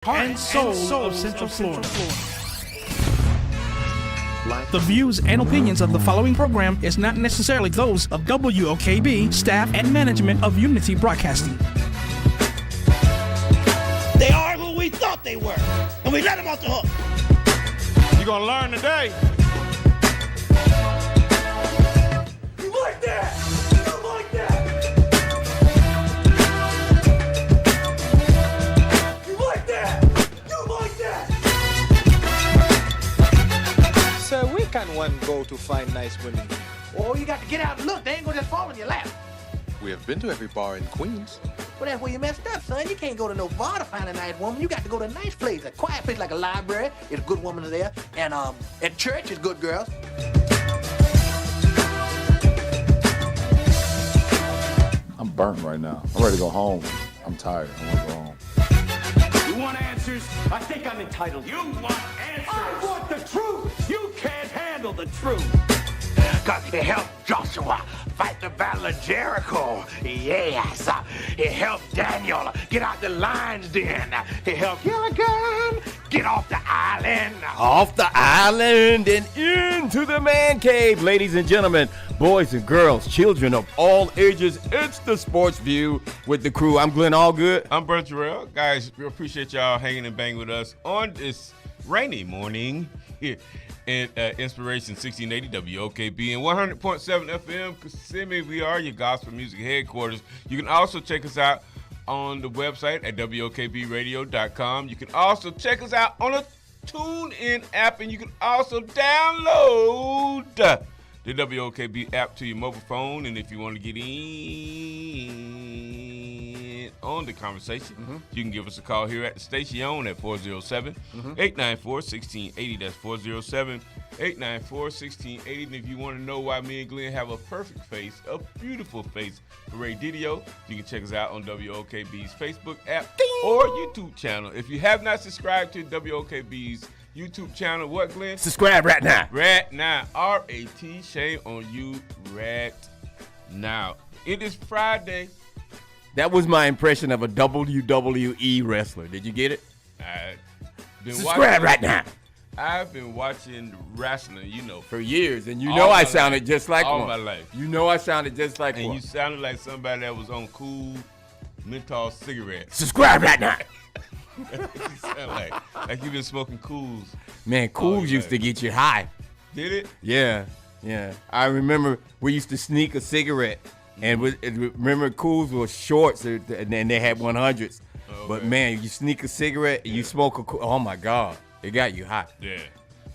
heart and soul of Central Florida. The views and opinions of the following program is not necessarily those of WOKB, staff, and management of Unity Broadcasting. They are who we thought they were, and we let them off the hook. You're going to learn today. You like that? You like that? You like that? You like that? Sir, where can one go to find nice women? Oh, you got to get out and look. They ain't going to just fall in your lap. We have been to every bar in Queens. Well, that's where you messed up, son. You can't go to no bar to find a nice woman. You got to go to a nice place, a quiet place like a library. There's a good woman there. And at church, it's good girls. I'm burnt right now. I'm ready to go home. I'm tired. I want to go home. You want answers? I think I'm entitled. You want answers? I want the truth. You can't handle the truth. Because it helped Joshua fight the battle of Jericho. Yes. It helped Daniel get out the lion's den. It helped Gilligan get off the island. Off the island and into the man cave. Ladies and gentlemen, boys and girls, children of all ages, it's the Sports View with the crew. I'm Glenn Allgood. I'm Bert Jarrell. Guys, we appreciate y'all hanging and banging with us on this rainy morning here at Inspiration 1680 WOKB and 100.7 FM Kissimmee. We are your gospel music headquarters. You can also check us out on the website at WOKBradio.com. You can also check us out on a TuneIn app, and you can also download the WOKB app to your mobile phone. And if you want to get in on the conversation, you can give us a call here at the station at 407-894-1680. That's 407-894-1680. And if you want to know why me and Glenn have a perfect face, a beautiful face for radio, you can check us out on WOKB's Facebook app or YouTube channel. If you have not subscribed to WOKB's YouTube channel, what, Glenn? Subscribe right now. Right now. R-A-T, shame on you right now. It is Friday. That was my impression of a WWE wrestler. Did you get it? Subscribe right now. I've been watching wrestling, For years, and you All know I my sounded life. just like All one. my life. You know I sounded just like and one. you sounded like somebody that was on cool menthol cigarettes. Subscribe right now. You sound like you've been smoking cools. Man, Cools your used to life. get you high. Did it? Yeah. I remember we used to sneak a cigarette, and remember Cools were shorts, and then they had 100s. Oh, but man, you sneak a cigarette, and you smoke a Cool. Oh my God, it got you high. Yeah.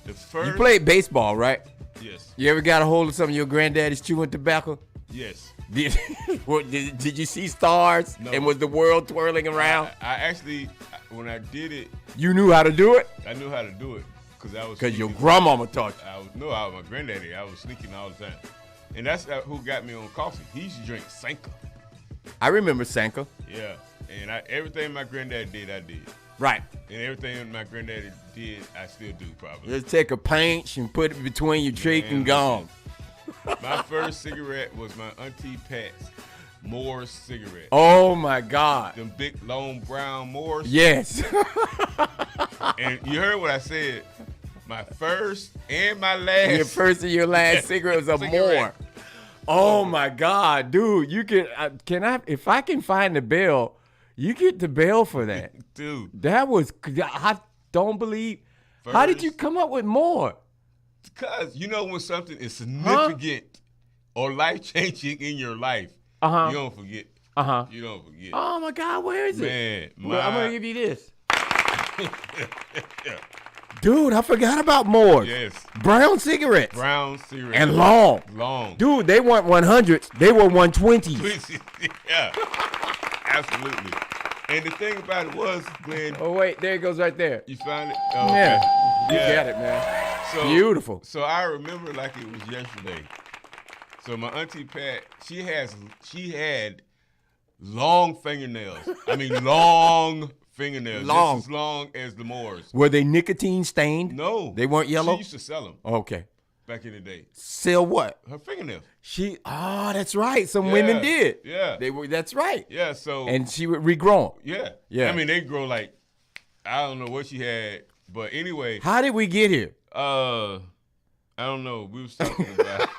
The first. You played baseball, right? Yes. You ever got a hold of some of your granddaddy's chewing tobacco? Yes. Did you see stars? No. And was the world twirling around? I actually, when I did it, You knew how to do it? I knew how to do it because I was. Because your sneaking. grandmama taught you. I was my granddaddy. I was sneaking all the time, and that's who got me on coffee. He used to drink Sanka. I remember Sanka. Yeah, and everything my granddad did, I did. Right. And everything my granddaddy did, I still do probably. Just take a pinch and put it between your cheek and gum. My first cigarette was my Auntie Pat's Moores cigarette. Oh my God. Them big, long, brown Moores. Yes. And you heard what I said. My first and my last. Your first and your last cigarette was a Cigarette. Moore. Oh my God, dude! You if I can find the bill, you get the bill for that. Dude. That was, I don't believe. How did you come up with more? Because you know when something is significant or life-changing in your life, you don't forget. You don't forget. Oh my God, where is it? Man, Well, I'm gonna give you this. Dude, I forgot about Moores. Yes. Brown cigarettes. Brown cigarette. And long. Long. Dude, they weren't 100s. They were 120s. Yeah. Absolutely. And the thing about it was, Glenn. Oh, wait. There it goes right there. You found it? Oh, Yeah. okay. You got it, man. So, Beautiful. So I remember like it was yesterday. So my Auntie Pat, she had long fingernails. I mean, long fingernails. Long. Just as long as the Moors. Were they nicotine stained? No. They weren't yellow? She used to sell them Okay. back in the day. Sell what? Her fingernails. That's right. Some women did. Yeah. That's right. Yeah, so. And she would regrow them. Yeah. Yeah. I mean, they grow like I don't know what she had, but anyway. How did we get here? I don't know. We was talking about.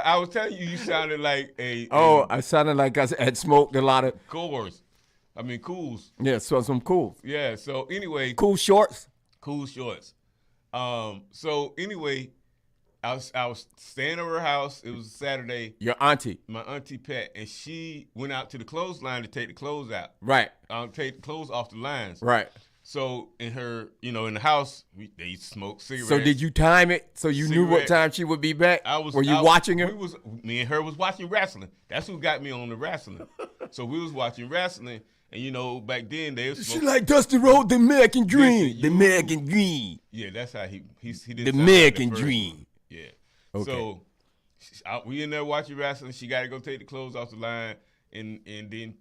I was telling you, you sounded like a. I sounded like I had smoked a lot of. Cools. Yeah, so some cool. Yeah. So anyway. Cool shorts. Cool shorts. So anyway, I was staying over her house. It was Saturday. Your auntie. My auntie Pat, and she went out to the clothesline to take the clothes out. Right. Take the clothes off the lines. Right. So in her, in the house, they smoke cigarettes. So did you time it so you knew what time she would be back? Were you watching her? Me and her was watching wrestling. That's who got me on the wrestling. So we was watching wrestling, and back then they was She like Dusty Rhodes, the American Dream. The American Dream. Yeah, that's how he did. The American Dream. Yeah. Okay. So we in there watching wrestling. She got to go take the clothes off the line, and then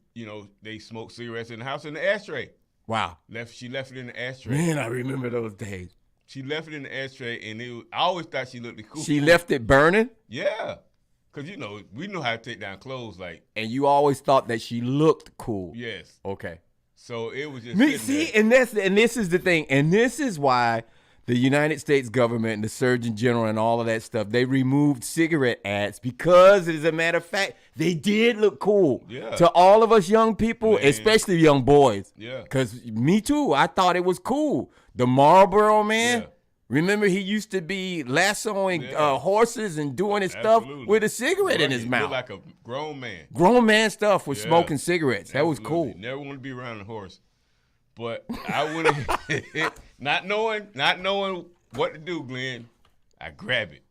they smoke cigarettes in the house in the ashtray. Wow. She left it in the ashtray. Man, I remember those days. She left it in the ashtray, and I always thought she looked cool. She left it burning? Yeah. Because, we know how to take down clothes. And you always thought that she looked cool. Yes. Okay. So it was just and this is the thing. And this is why the United States government and the Surgeon General and all of that stuff, they removed cigarette ads because, as a matter of fact, they did look cool. Yeah. To all of us young people, Man. especially young boys. Yeah. Because me too, I thought it was cool. The Marlboro man, Yeah. remember he used to be lassoing horses and doing his stuff with a cigarette in his mouth. Like a grown man. Grown man stuff with smoking cigarettes. That was cool. Never want to be around a horse. But I went not knowing what to do, Glenn. I grabbed it.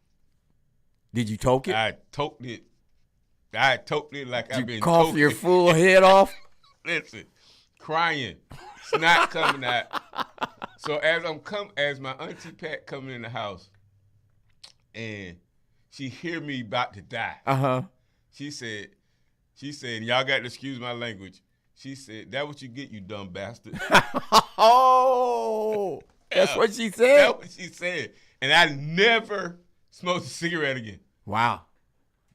Did you toke it? I toked it. Like I've been. You cough your toking. full head off. Listen, crying, snot coming out. So as my auntie Pat coming in the house, and she hear me about to die. She said, y'all got to excuse my language. She said, "That what you get, you dumb bastard." Oh, that's what she said? That's what she said. And I never smoked a cigarette again. Wow.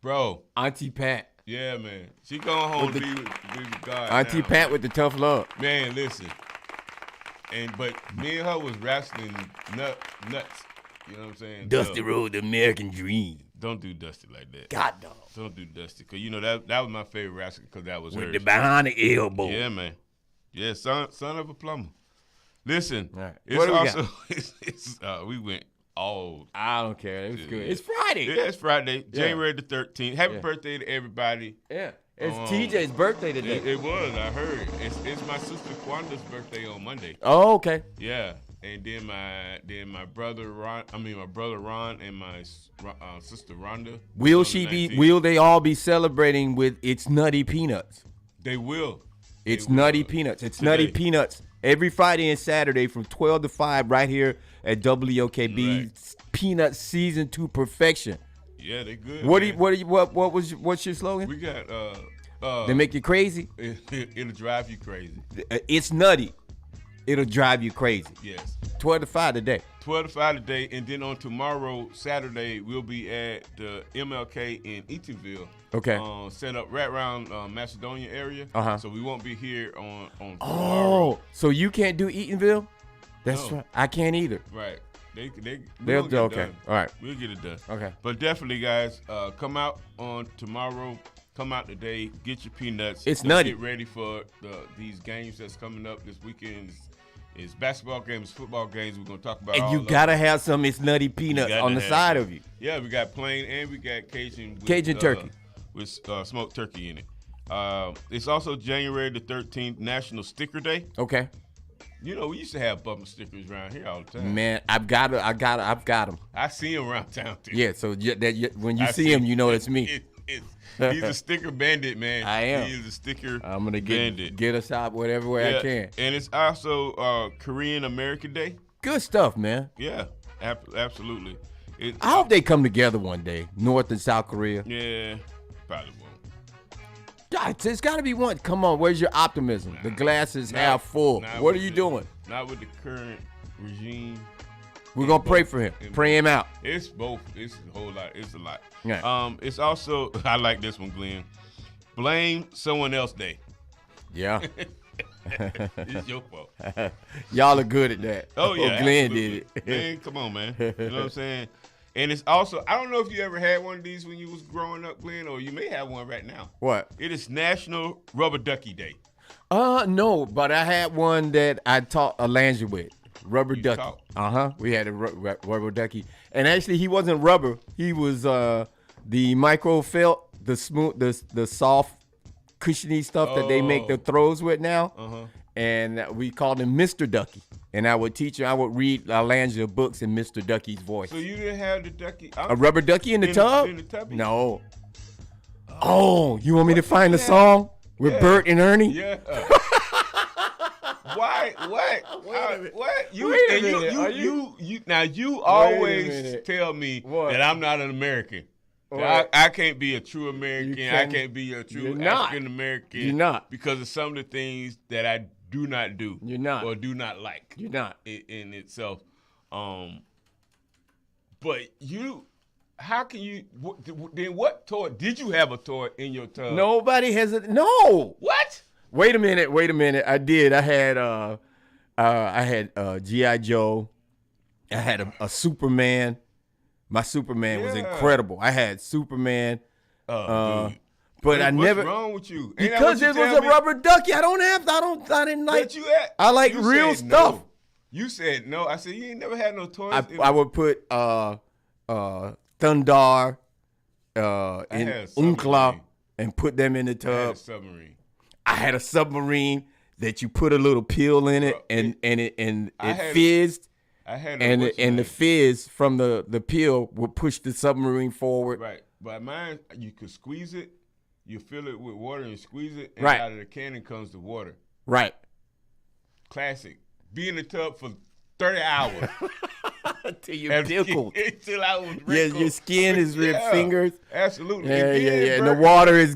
Bro. Auntie Pat. Yeah, man. She going home to be with God. Auntie now. Pat with the tough love. Man, listen. But me and her was wrestling nuts. You know what I'm saying? Dusty Rhodes, the American Dream. Don't do Dusty like that. God, no. Don't do Dusty. Because, that was my favorite wrestling because that was with hers. the bionic elbow. Yeah, man. Yeah, son of a plumber. Listen, right. It's what do also, we went all. I don't care. It was good. It's Friday. Yeah, it's Friday, Yeah. January the 13th. Happy birthday to everybody. Yeah. It's TJ's birthday today. It was, I heard. It's my sister Kwanda's birthday on Monday. Oh, okay. Yeah. And then my brother Ron and my sister Rhonda. Will they all be celebrating with It's Nutty Peanuts? They will. It's Nutty Peanuts. It's today. Nutty Peanuts every Friday and Saturday from 12 to 5 right here at WOKB. Right. Peanuts season to perfection. Yeah, they good. What's your slogan? We got they make you crazy? It'll drive you crazy. It's nutty. It'll drive you crazy. Yes. 12 to 5 today. 12 to 5 today, and then on tomorrow, Saturday, we'll be at the MLK in Eatonville. Okay. Set up right around Macedonia area. So we won't be here on tomorrow. Oh, so you can't do Eatonville? That's right. I can't either. Right. They'll do okay. Done. All right. We'll get it done. Okay. But definitely, guys, come out on tomorrow. Come out today. Get your peanuts. It's nutty. Get ready for these games that's coming up this weekend. It's basketball games, football games. We're going to talk about and you got to have some It's Nutty Peanuts on the side of you. Yeah, we got plain and we got Cajun. Cajun turkey. With smoked turkey in it. It's also January the 13th, National Sticker Day. Okay. We used to have bumper stickers around here all the time. Man, I've got them. I see them around town too. Yeah, so when you see them, you know it's me. He's a sticker bandit, man. I am. He is a sticker I'm gonna bandit. Get a shop whatever way I can. And it's also Korean American Day. Good stuff, man. Yeah, absolutely. I hope they come together one day, North and South Korea. Yeah, probably won't. God, it's got to be one. Come on, where's your optimism? The glass is half full. What are you doing? Not with the current regime. We're going to pray for him. Pray him out. It's both. It's a whole lot. It's a lot. Yeah. It's also, I like this one, Glenn. Blame Someone Else Day. Yeah. It's your fault. Y'all are good at that. Oh, yeah. Glenn absolutely. did it. Man, come on, man. You know what I'm saying? And it's also, I don't know if you ever had one of these when you was growing up, Glenn, or you may have one right now. What? It is National Rubber Ducky Day. No, but I had one that I taught Alanja with. Rubber ducky. taught? We had a rubber ducky. And actually, he wasn't rubber. He was the micro felt, the smooth, the soft, cushiony stuff that they make the throws with now. And we called him Mr. Ducky. And I would teach him, I would read Alanja books in Mr. Ducky's voice. So you didn't have the ducky? A rubber ducky in the tub? In the tubby? No. Oh, you want me to find a song with Bert and Ernie? Yeah. Why? What? What? You, Wait a and minute. you now you always tell me that I'm not an American. I can't be a true American. I can't be a true African American. You're not. Because of some of the things that I do not do. You're not. Or do not like. You're not. In itself. But you, how can you, then what toy, did you have a toy in your tub? Nobody has it. No. What? Wait a minute. I did. I had G.I. Joe. I had a Superman. My Superman was incredible. I had Superman. Dude. But I never. What's wrong with you? Ain't that Because what it you was tell a me? rubber ducky. I didn't like. But I like you real said stuff. No. You said no. I said you ain't never had no toys. I would put Thundar and Unkla and put them in the I had tub. a submarine. I had a submarine that you put a little pill in it and it fizzed. I had and the fizz from the pill would push the submarine forward. Right. But mine, you could squeeze it, you fill it with water and squeeze it, and Right. out of the cannon comes the water. Right. Classic. Be in the tub for 30 hours. Till you're pickled. Until I was wrinkled. Yeah, your skin is with fingers. Absolutely. Yeah. And the Bert, water is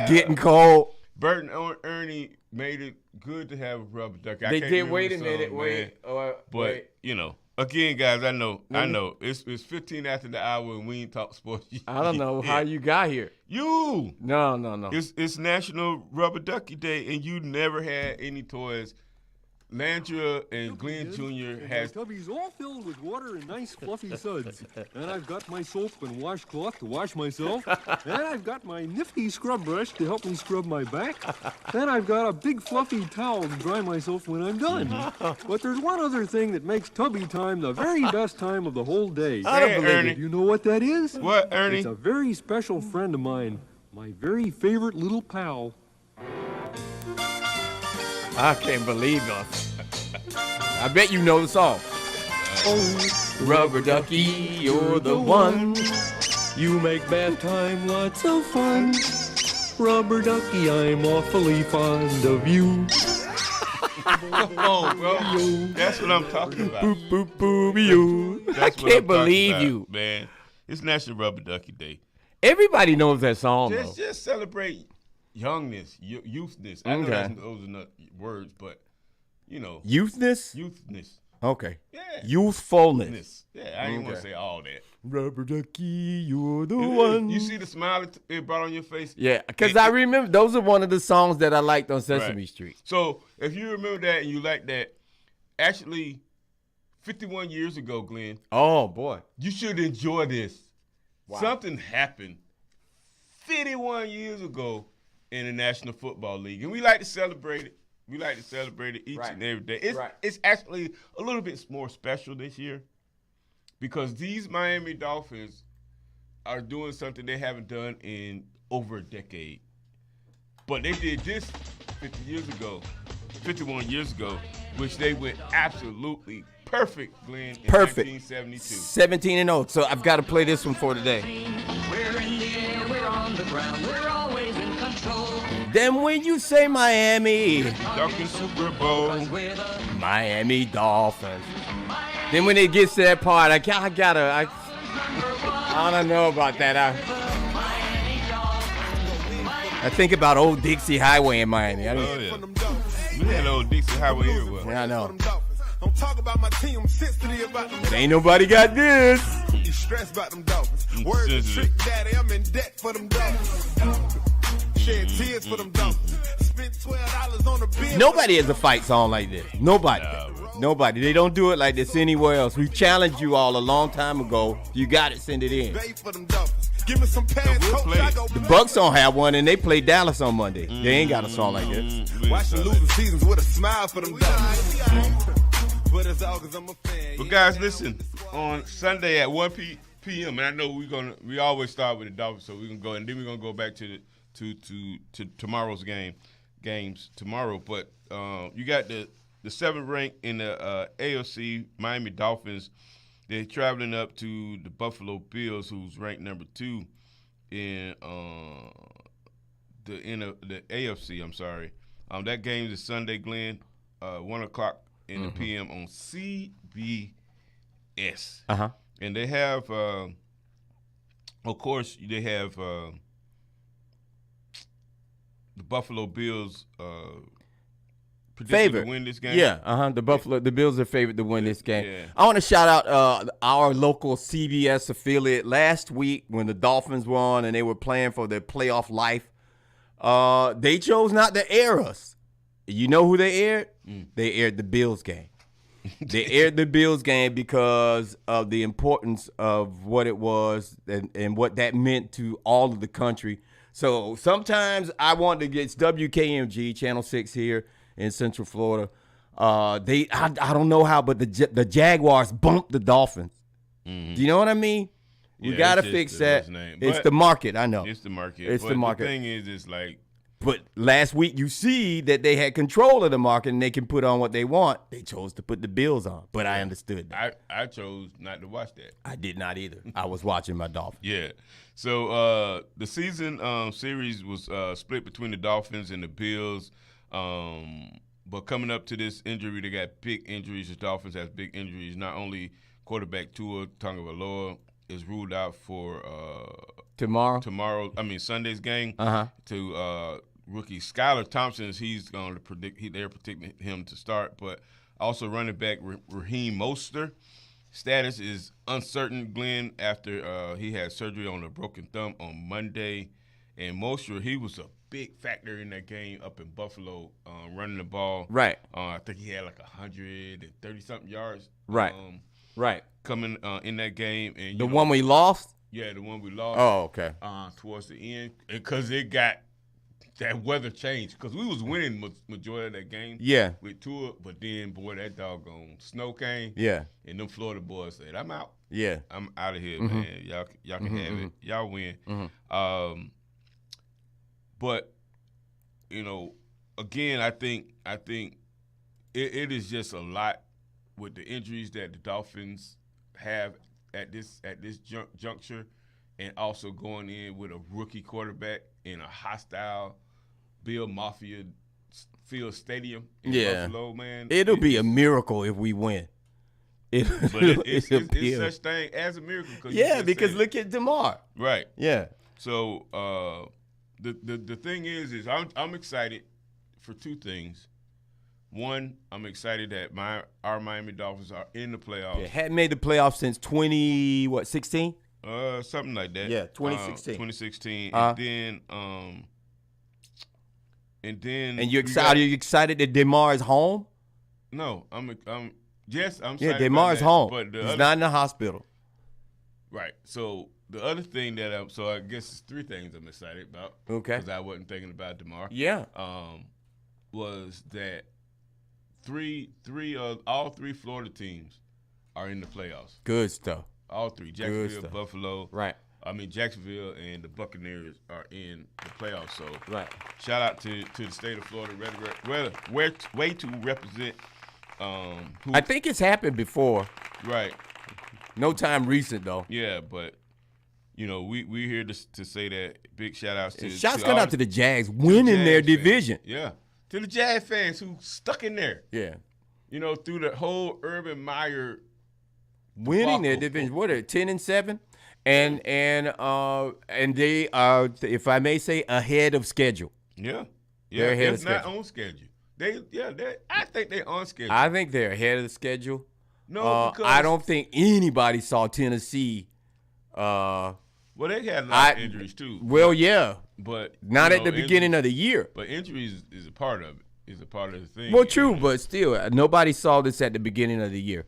getting cold. Bert and Ernie made it good to have a rubber ducky. I They can't did. remember Wait the a minute. song, Wait. man. But, you know, again, guys, I know. It's 15 after the hour and we ain't talk sports. I don't know how you got here. You. No. It's National Rubber Ducky Day, and you never had any toys. Landra and Glenn Jr. has. My tubby's all filled with water and nice fluffy suds. And I've got my soap and washcloth to wash myself. And I've got my nifty scrub brush to help me scrub my back. Then I've got a big fluffy towel to dry myself when I'm done. But there's one other thing that makes tubby time the very best time of the whole day. I don't believe it. You know what that is? What, Ernie? It's a very special friend of mine, my very favorite little pal. I can't believe us. I bet you know the song. Oh, Rubber ducky, you're the one. You make bath time lots of fun. Rubber ducky, I'm awfully fond of you. Come on, bro. That's what I'm talking about. Boop, boop, boop, you. I That's what I'm can't talking believe about, you. man. It's National Rubber Ducky Day. Everybody knows that song, though. Just celebrate youngness, youthness. I know those are not words, but you know, Youthness? Youthness. Okay. Yeah. Youthfulness. Yeah, I didn't want to say all that. Rubber ducky, you're the one. You see the smile it brought on your face? Yeah, because I remember those are one of the songs that I liked on Sesame Street. So if you remember that and you like that, actually, 51 years ago, Glenn. Oh boy, you should enjoy this. Wow. Something happened 51 years ago in the National Football League, and we like to celebrate it. We like to celebrate it each and every day. It's actually a little bit more special this year because these Miami Dolphins are doing something they haven't done in over a decade. But they did this 51 years ago, which they went absolutely perfect, Glenn, in 1972. 17-0. So I've got to play this one for today. We're in the air, we're on the ground, we're always in control. Then when you say Miami, Dolphin Super Bowl, Miami Dolphins. Then when it gets to that part, I don't know about that. I think about Old Dixie Highway in Miami. We had Old Dixie Highway everywhere. Yeah, I know. Don't talk about my team, I'm sensitive about them. Ain't nobody got this. You stressed about them Dolphins. Words of trick daddy, I'm in debt for them Dolphins. Shed tears for them Dolphins. spent $12 on a bill. Nobody has a fight song like this. Nobody. Nobody. They don't do it like this anywhere else. We challenged you all a long time ago. If you got it, send it in. Give me some pads, we'll play it. The Bucks don't have one, and they play Dallas on Monday. They ain't got a song like this. Watch the losing seasons with a smile for them Dolphins. But it's all 'cause I'm a fan. But guys, listen, on Sunday at 1 p.m. and I know we always start with the Dolphins, so we're gonna go and then we're gonna go back to tomorrow's games tomorrow. But you got the 7th rank in the AFC Miami Dolphins. They're traveling up to the Buffalo Bills, who's ranked number 2 in the AFC. I'm sorry. That game is Sunday, Glenn, 1 o'clock in the p.m. on CBS. And they have, of course, they have the Buffalo Bills. Favorite to win this game. Yeah, the Bills are favored to win this game. Yeah. I want to shout out our local CBS affiliate. Last week when the Dolphins were on and they were playing for their playoff life, they chose not to air us. You know who they aired? They aired the Bills game. They aired the Bills game because of the importance of what it was and what that meant to all of the country. So sometimes I want to get WKMG, Channel 6 here in Central Florida. I don't know how, but the Jaguars bumped the Dolphins. Do you know what I mean? We got to fix that. It's the market, I know. It's the market. It's the market. The thing is, it's like. But last week you see that they had control of the market and they can put on what they want. They chose to put the Bills on, but I understood that. I chose not to watch that. I did not either. I was watching my Dolphins. Yeah. So the season series was split between the Dolphins and the Bills. But coming up to this injury, they got big injuries. The Dolphins has big injuries. Not only quarterback Tua Tagovailoa is ruled out for Sunday's game. To rookie Skylar Thompson, he's going to they're predicting him to start, but also running back Raheem Mostert. Status is uncertain, Glenn, after he had surgery on a broken thumb on Monday. And Mostert, he was a big factor in that game up in Buffalo, running the ball. Right. I think he had like 130-something yards. Right. Right. Coming in that game. And the one we lost? Yeah, the one we lost. Oh, okay. Towards the end. Because it got that weather changed. Because we was winning majority of that game. Yeah. With Tua, but then, boy, that doggone snow came. Yeah. And them Florida boys said, I'm out. Yeah. I'm out of here, man. Y'all can have it. Y'all win. But, again, I think it is just a lot with the injuries that the Dolphins have at this juncture, and also going in with a rookie quarterback in a hostile Bill Mafia field stadium in Buffalo, man. It'll be a miracle if we win. It's such thing as a miracle. Because look at DeMar. Right. Yeah. So the thing is I'm excited for two things. One, I'm excited that our Miami Dolphins are in the playoffs. Yeah, hadn't made the playoffs since 16? Something like that. Yeah, 2016. 2016. And you excited? Are you excited that DeMar is home? No, I'm excited. Yeah, DeMar is home. But he's not in the hospital. Right. So the other thing that I guess it's three things I'm excited about. Okay. Because I wasn't thinking about DeMar. Yeah. Was that all three Florida teams are in the playoffs. Good stuff. All three. Jacksonville, Buffalo. Right. Jacksonville and the Buccaneers are in the playoffs. So right. Shout out to the state of Florida. Way to represent. I think it's happened before. Right. No time recent though. Yeah, but we here to say that big shout outs to shots going out to the Jags winning their division. Yeah. To the Jazz fans who stuck in there. Yeah. Through the whole Urban Meyer winning their division. What are 10-7? And they are, if I may say, ahead of schedule. Yeah. They're ahead of schedule. Not on schedule. I think they're on schedule. I think they're ahead of the schedule. No, because I don't think anybody saw Tennessee Well, they had a lot of injuries too. Well, yeah, but not at the beginning of the year. But injuries is a part of it. Is a part of the thing. Well, true, but still, nobody saw this at the beginning of the year.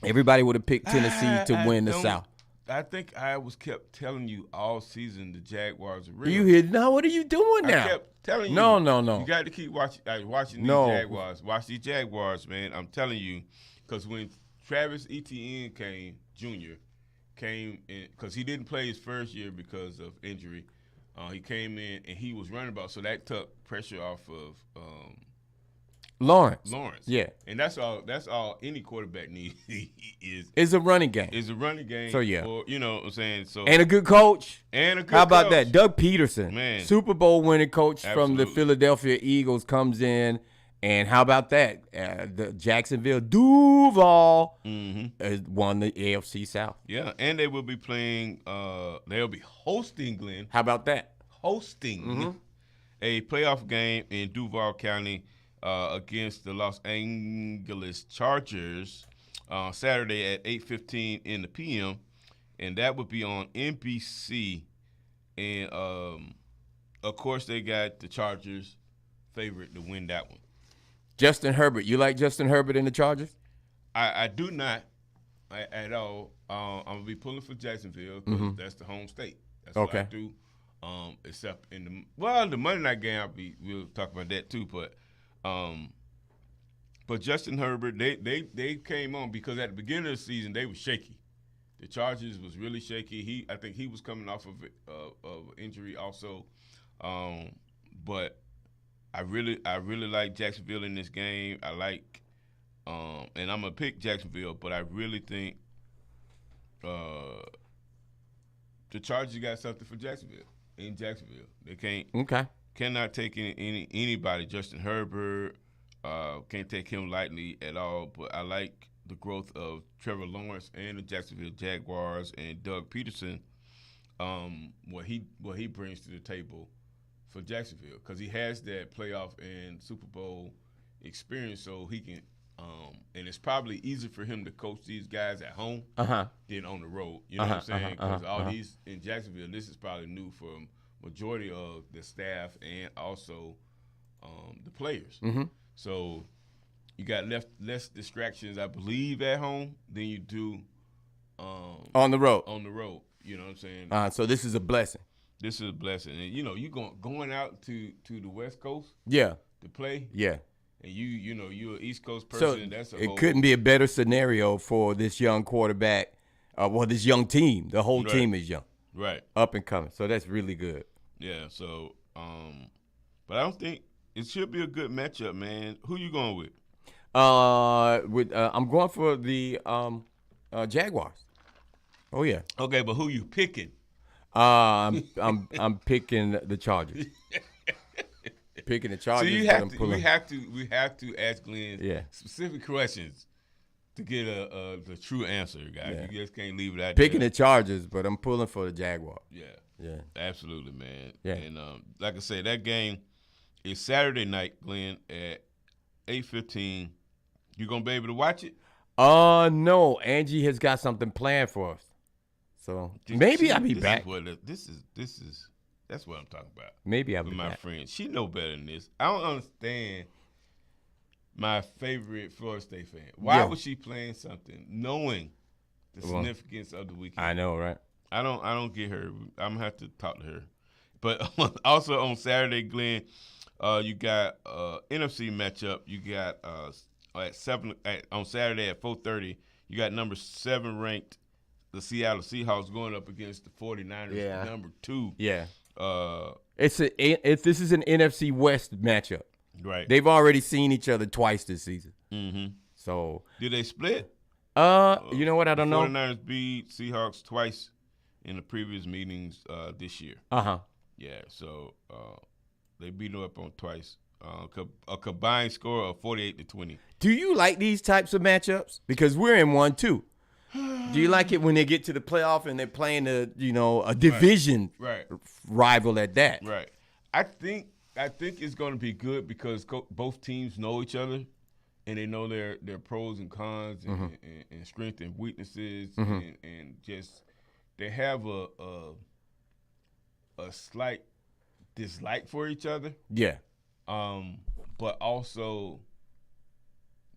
Everybody would have picked Tennessee to win the South. I think I kept telling you all season the Jaguars are real. You hear now? What are you doing now? I kept telling you. No. You got to keep watching these Jaguars. Watch these Jaguars, man. I'm telling you, because when Travis Etienne came in, because he didn't play his first year because of injury. He came in and he was running about, so that took pressure off of Lawrence. Yeah. And that's all any quarterback needs is a running game. Is a running game. So yeah. Or, you know what I'm saying? So and a good coach. How about coach. that? Doug Peterson, man. Super Bowl winning coach from the Absolutely. Philadelphia Eagles comes in. And how about that? The Jacksonville Duval won the AFC South. Yeah, and they will be playing they'll be hosting, Glenn. How about that? Hosting a playoff game in Duval County against the Los Angeles Chargers Saturday at 8:15 in the p.m. And that would be on NBC. And, of course, they got the Chargers favorite to win that one. Justin Herbert. You like Justin Herbert in the Chargers? I do not at all. I'm going to be pulling for Jacksonville because that's the home state. That's what I do. Except in the Monday night game, we'll talk about that too. But Justin Herbert, they came on because at the beginning of the season they were shaky. The Chargers was really shaky. I think he was coming off of injury also, but I really like Jacksonville in this game. I like, and I'm gonna pick Jacksonville, but I really think the Chargers got something for Jacksonville. In Jacksonville, they cannot take anybody. Justin Herbert can't take him lightly at all. But I like the growth of Trevor Lawrence and the Jacksonville Jaguars and Doug Peterson. What he brings to the table for Jacksonville, because he has that playoff and Super Bowl experience, so he can. And it's probably easier for him to coach these guys at home than on the road. You know what I'm saying? Because all these in Jacksonville, this is probably new for majority of the staff and also the players. So you got less distractions, I believe, at home than you do on the road. On the road, you know what I'm saying? So this is a blessing. This is a blessing, and you going out to the West Coast. Yeah. To play. Yeah. And you're an East Coast person. So it couldn't be a better scenario for this young quarterback, this young team. The whole team is young, right? Up and coming. So that's really good. Yeah. So, but I don't think it should be a good matchup, man. Who you going with? I'm going for the Jaguars. Oh yeah. Okay, but who you picking? I'm picking the Chargers. Picking the Chargers. So we have to ask Glenn specific questions to get the true answer, guys. Yeah. You just can't leave it out Picking the Chargers, but I'm pulling for the Jaguars. Yeah, absolutely, man. Yeah. And like I said, that game is Saturday night, Glenn, at 8:15. You gonna be able to watch it? No. Angie has got something planned for us, so maybe I'll be back. That's what I'm talking about. Maybe I'll be with my back. friend. She know better than this. I don't understand my favorite Florida State fan. Why was she playing something knowing the significance of the weekend? I know, right? I don't get her. I'm gonna have to talk to her. But also on Saturday, Glenn, you got NFC matchup. You got at 7 on Saturday at 4:30. You got number 7 ranked the Seattle Seahawks going up against the 49ers, number 2. Yeah. This is an NFC West matchup. Right. They've already seen each other twice this season. So did they split? You know what? I don't know. 49ers beat Seahawks twice in the previous meetings this year. Yeah. So they beat them up on twice. A combined score of 48-20. Do you like these types of matchups? Because we're in one too. Do you like it when they get to the playoff and they're playing a division rival at that? Right. I think it's going to be good because both teams know each other and they know their pros and cons and strengths and weaknesses and just they have a slight dislike for each other. Yeah. But also,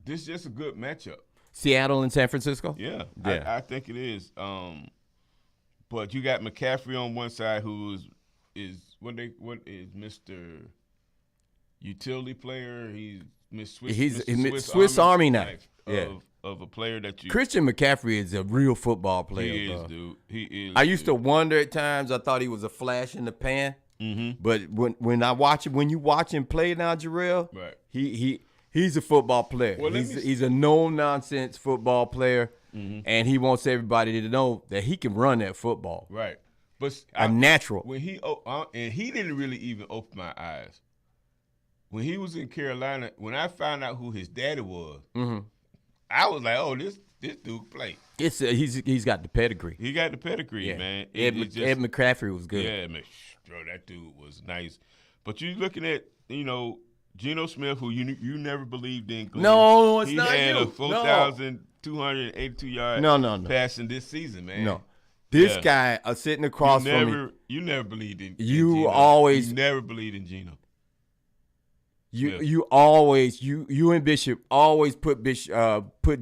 this is just a good matchup. Seattle and San Francisco? Yeah. Yeah. I think it is. But you got McCaffrey on one side, who is Mr. Utility player. He's Swiss Army knife. Of a player that you. Christian McCaffrey is a real football player. He is, bro. dude. He is. I used to wonder at times. I thought he was a flash in the pan. Mm-hmm. But when you watch him play now, Jarrell, right. He's a football player. Well, he's a no nonsense football player, and he wants everybody to know that he can run that football. Right. But natural. When he didn't really even open my eyes. When he was in Carolina, when I found out who his daddy was, I was like, "Oh, this dude play." He's got the pedigree. He got the pedigree, man. Ed McCaffrey was good. Yeah, man. Bro, that dude was nice. But you're looking at, Geno Smith, who you never believed in. No, it's not you. He had a 4,282 yard passing this season, man. No. This guy sitting across from me. You never believed in You Geno. always. You never believed in Geno. You always you and Bishop always put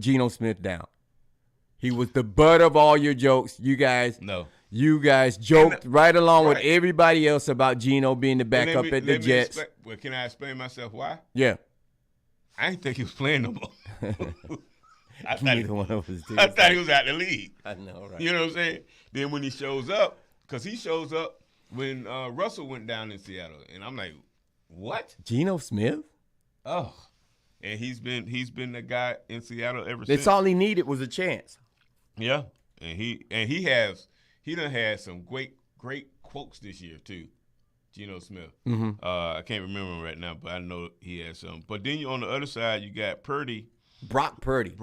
Geno Smith down. He was the butt of all your jokes. You guys joked right along with everybody else about Geno being the backup at the Jets. Can I explain myself why? Yeah. I didn't think he was playing no more. I thought he was out the league. I know, right? You know what I'm saying? Then when he shows up, because he shows up when Russell went down in Seattle, and I'm like, what? Geno Smith? Oh, and he's been the guy in Seattle ever since. That's all he needed was a chance. Yeah, and he done had some great quotes this year too, Geno Smith. Mm-hmm. I can't remember him right now, but I know he had some. But then on the other side, you got Brock Purdy,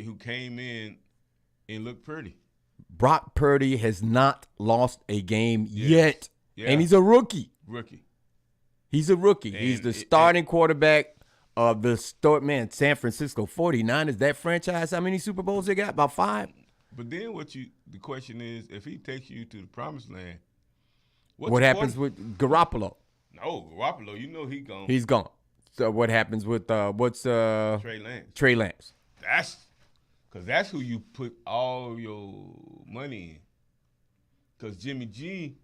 who came in and looked pretty. Brock Purdy has not lost a game yet, and he's a rookie. He's a rookie. And he's the starting quarterback of the San Francisco 49ers. That franchise, how many Super Bowls they got? About 5? But then the question is, if he takes you to the promised land, what happens with Garoppolo? No, Garoppolo, he gone. He's gone. So what happens with Trey Lance? Trey Lance. That's who you put all your money in. Because Jimmy G,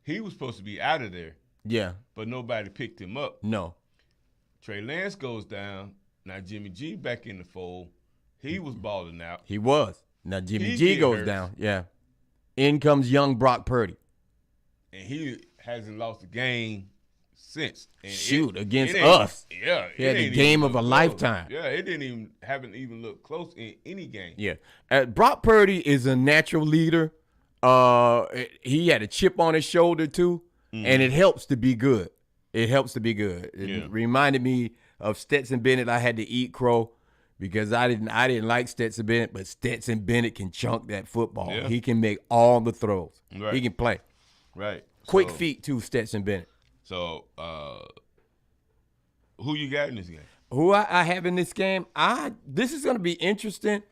he was supposed to be out of there. Yeah. But nobody picked him up. No. Trey Lance goes down. Now Jimmy G back in the fold. He was balling out. He was. Now Jimmy G goes down. Yeah. In comes young Brock Purdy. And he hasn't lost a game since. And against us. Yeah. He had the game of a lifetime. Yeah, it haven't even looked close in any game. Yeah. Brock Purdy is a natural leader. He had a chip on his shoulder too. And it helps to be good. It reminded me of Stetson Bennett. I had to eat crow because I didn't like Stetson Bennett, but Stetson Bennett can chunk that football. Yeah. He can make all the throws. Right. He can play. Right. Quick feet too, Stetson Bennett. So who you got in this game? Who I have in this game? This is going to be interesting.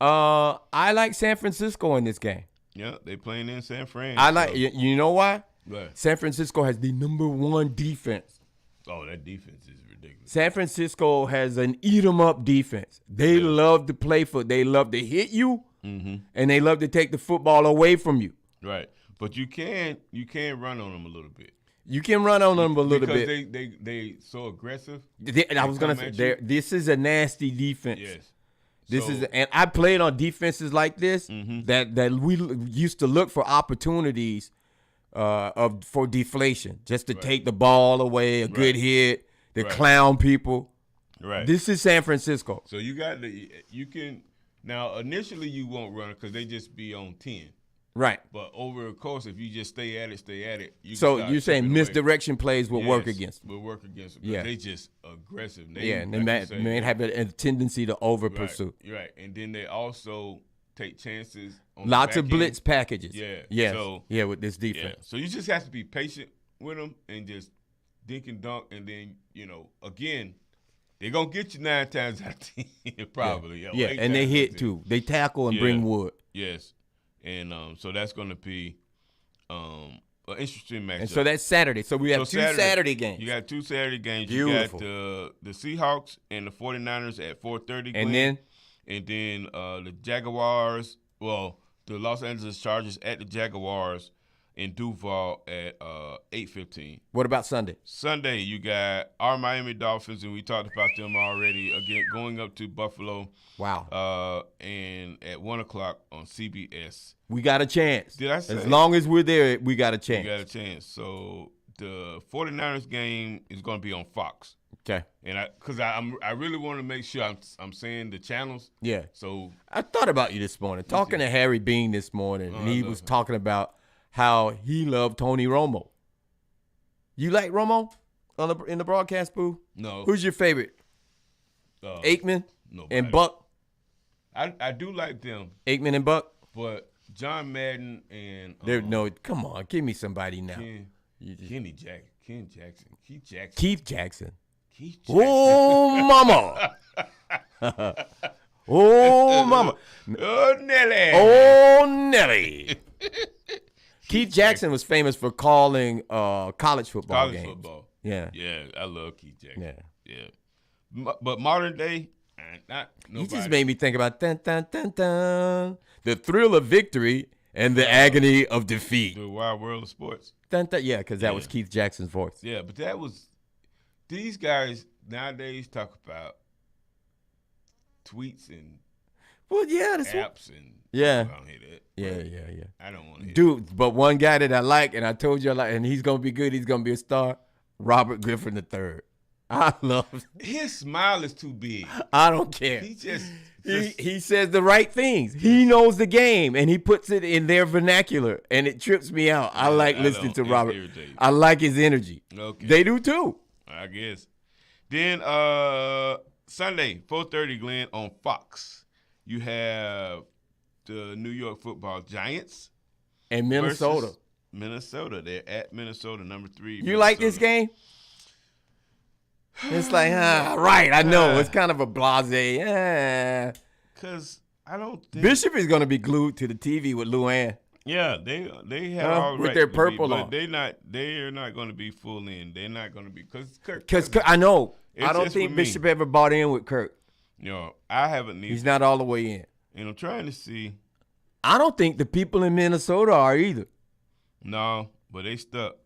I like San Francisco in this game. Yeah, they playing in San Fran. You know why? Right. San Francisco has the #1 defense. Oh, that defense is ridiculous. San Francisco has an eat-em-up defense. They love to play they love to hit you, and they love to take the football away from you. Right. But you can run on them a little bit. You can run on them a little bit. Because they so aggressive. I was going to say, this is a nasty defense. Yes. And I played on defenses like this that we used to look for opportunities for deflation, just to take the ball away, a good hit, to clown people. Right. This is San Francisco. So you can now initially you won't run it because they just be on 10. Right. But over the course, if you just stay at it. So you're saying misdirection plays will work against them. Will work against them. Yeah. They just aggressive. They may have a tendency to over pursue. Right. And then they also take chances on lots of blitz packages. Yeah. Yes. So, with this defense. Yeah. So you just have to be patient with them and just dink and dunk. And then, again, they're going to get you 9 times out of 10 probably. Yeah, and they hit too. They tackle and bring wood. Yes. And so that's going to be an interesting matchup. And so that's Saturday. So we have two Saturday games. You got 2 Saturday games. Beautiful. You got the Seahawks and the 49ers at 4:30. And then the Jaguars. Well, the Los Angeles Chargers at the Jaguars in Duval at 8:15. What about Sunday? Sunday, you got our Miami Dolphins, and we talked about them already. Again, going up to Buffalo. Wow. And at 1 o'clock on CBS. We got a chance. Did I say? As long as we're there, we got a chance. We got a chance. So the 49ers game is going to be on Fox. Okay. And I really want to make sure I'm saying the channels. Yeah. So I thought about you this morning, talking to Harry Bean this morning, and he was talking about how he loved Tony Romo. You like Romo in the broadcast booth? No. Who's your favorite? Aikman Nobody. and Buck? I do like them. Aikman and Buck? But John Madden and no, come on, give me somebody now. Keith Jackson. Keith Jackson. Oh, mama. Oh, mama. Oh, Nelly. Oh, Nelly. Keith Jackson was famous for calling college football games. Football. Yeah. Yeah, I love Keith Jackson. Yeah. But modern day, not nobody. He just made me think about dun, dun, dun, dun, the thrill of victory and the agony of defeat. The wild world of sports. Dun, dun, yeah, because that was Keith Jackson's voice. Yeah, but that was – these guys nowadays talk about tweets and apps and – yeah. I don't hear that. Yeah. I don't want to hear Dude, but one guy that I like, and I told you I like, and he's going to be good, he's going to be a star, Robert Griffin III. I love him. His smile is too big. I don't care. He just he says the right things. He knows the game, and he puts it in their vernacular, and it trips me out. I like listening to Robert. Irritating. I like his energy. Okay. They do too. I guess. Then Sunday, 4:30, Glenn, on Fox, you have the New York Football Giants and Minnesota. Minnesota. They're at Minnesota, number 3. You like this game? It's like, right, I know. It's kind of a blase. Because I don't think Bishop is going to be glued to the TV with Luann. Yeah, they have all with right their to purple be, on. But they're not going to be full in. They're not going to be because I know. I don't just think with me. Bishop ever bought in with Kirk. You know, I haven't. He's not all the way in. And I'm trying to see. I don't think the people in Minnesota are either. No, but they stuck.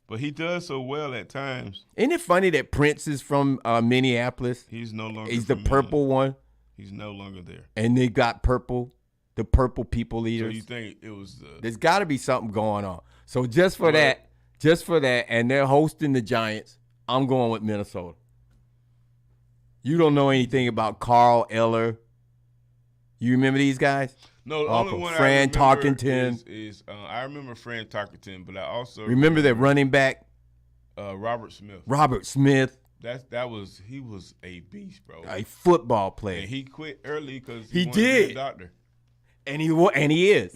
But he does so well at times. Isn't it funny that Prince is from Minneapolis? He's no longer. He's the purple one. He's no longer there. And they got purple, the purple people eaters. So you think it was? There's got to be something going on. So just for that, and they're hosting the Giants, I'm going with Minnesota. You don't know anything about Carl Eller. You remember these guys? No, the only one Fran I remember Tarkenton. is I remember Fran Tarkenton, but I also remember that running back, Robert Smith. Robert Smith. He was a beast, bro. A football player. And he quit early because he wanted did. to be a doctor. And he is.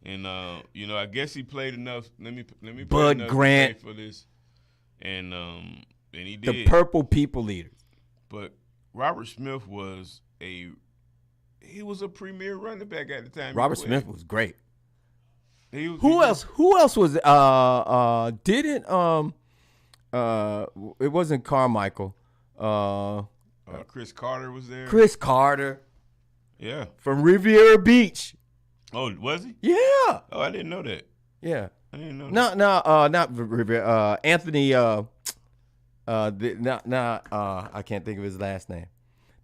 And I guess he played enough. Let me Bud Grant for this, and he did. The purple people eaters. But Robert Smith was a premier running back at the time. Robert Smith was great. Who else was it wasn't Carmichael. Chris Carter was there. Chris Carter. Yeah. From Riviera Beach. Oh, was he? Yeah. Oh, I didn't know that. Yeah. I didn't know that. Not Riviera. Anthony. I can't think of his last name.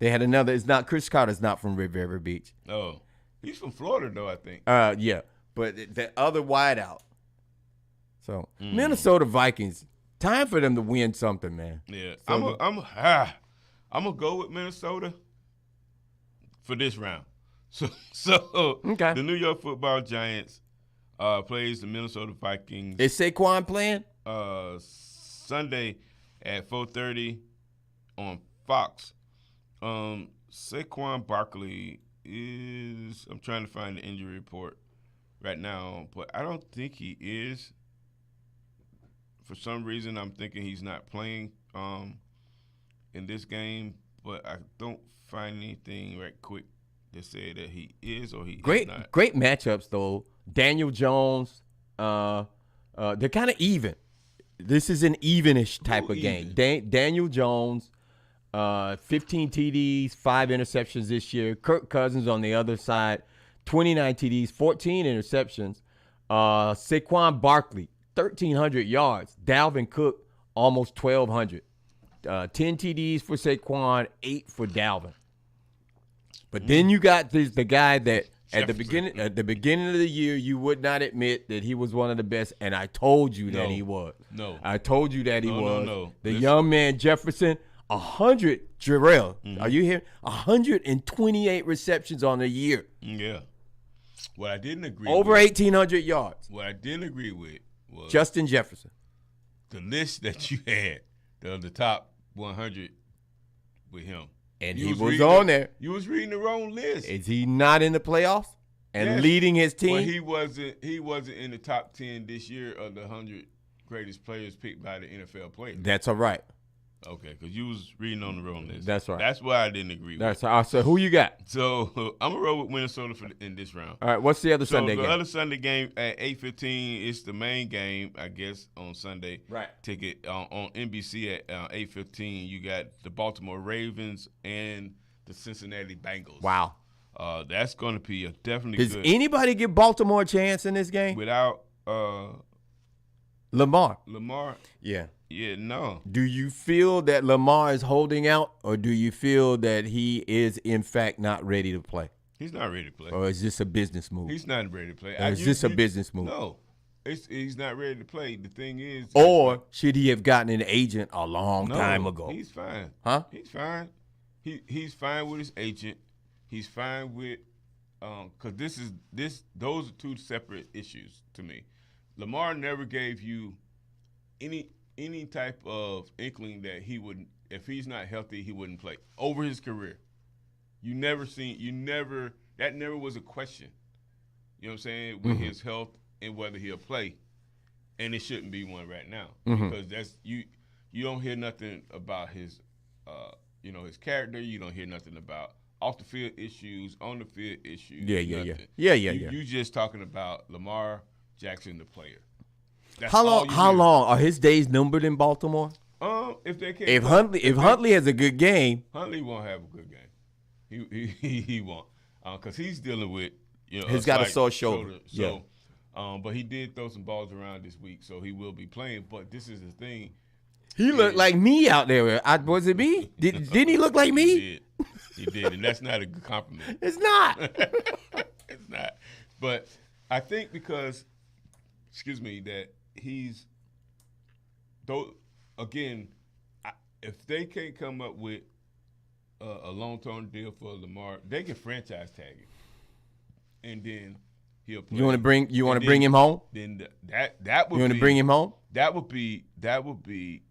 They had another. It's not Chris Carter's not from Riviera Beach. Oh, he's from Florida though, I think. Yeah, but the other wideout. So Minnesota Vikings. Time for them to win something, man. Yeah, So I'm gonna go with Minnesota for this round. So okay. The New York Football Giants plays the Minnesota Vikings. Is Saquon playing? Sunday at 4:30 on Fox. Saquon Barkley is. I'm trying to find the injury report right now, but I don't think he is. For some reason, I'm thinking he's not playing in this game, but I don't find anything right quick to say that he is or he is not. Great matchups though. Daniel Jones They're kind of even. This is an evenish type of game. Daniel Jones, 15 TDs, 5 interceptions this year. Kirk Cousins on the other side, 29 TDs, 14 interceptions. Saquon Barkley, 1,300 yards. Dalvin Cook, almost 1,200. 10 TDs for Saquon, 8 for Dalvin. But then you got the guy that at the beginning of the year you would not admit that he was one of the best, and I told you that he was. No, I told you that he was. No. The young man Jefferson, 100. Jarrell, are you here? 128 receptions on the year. Yeah. What I didn't agree over with, 1,800 yards. What I didn't agree with was Justin Jefferson. The list that you had, the top 100 with him. And he was on there. You was reading the wrong list. Is he not in the playoffs and leading his team? Well, he wasn't in the top 10 this year of the 100 greatest players picked by the NFL players. That's all right. Okay, because you was reading on the wrong list. That's right. That's why I didn't agree with. So who you got? So I'm going to roll with Minnesota in this round. All right, what's the other Sunday game? The other Sunday game at 8:15 is the main game, I guess, on Sunday. Right. Ticket on NBC at 8:15. You got the Baltimore Ravens and the Cincinnati Bengals. Wow. That's going to be definitely Does good. anybody give Baltimore a chance in this game? Without Lamar. Yeah. Yeah, no. Do you feel that Lamar is holding out, or do you feel that he is, in fact, not ready to play? He's not ready to play. Or is this a business move? He's not ready to play. Or is this a business move? No. He's not ready to play. The thing is. Or should he have gotten an agent a long time ago? He's fine. Huh? He's fine. He's fine with his agent. He's fine with because those are two separate issues to me. Lamar never gave you any type of inkling that he would, if he's not healthy, he wouldn't play over his career. That never was a question. You know what I'm saying? With his health and whether he'll play. And it shouldn't be one right now. Because that's you don't hear nothing about his his character. You don't hear nothing about off the field issues, on the field issues. Yeah. You just talking about Lamar Jackson, the player. That's How long are his days numbered in Baltimore? If they can't. If Huntley has a good game, Huntley won't have a good game. He won't, because he's dealing with he's got a sore shoulder. So, but he did throw some balls around this week, so he will be playing. But this is the thing. He looked like me out there. Was it me? Didn't he look like me? He did, and that's not a good compliment. It's not. It's not. But I think because, that he's, if they can't come up with a long-term deal for Lamar, they can franchise tag him, and then he'll play. You want to bring him home? Then that would. You want to bring him home? That would be.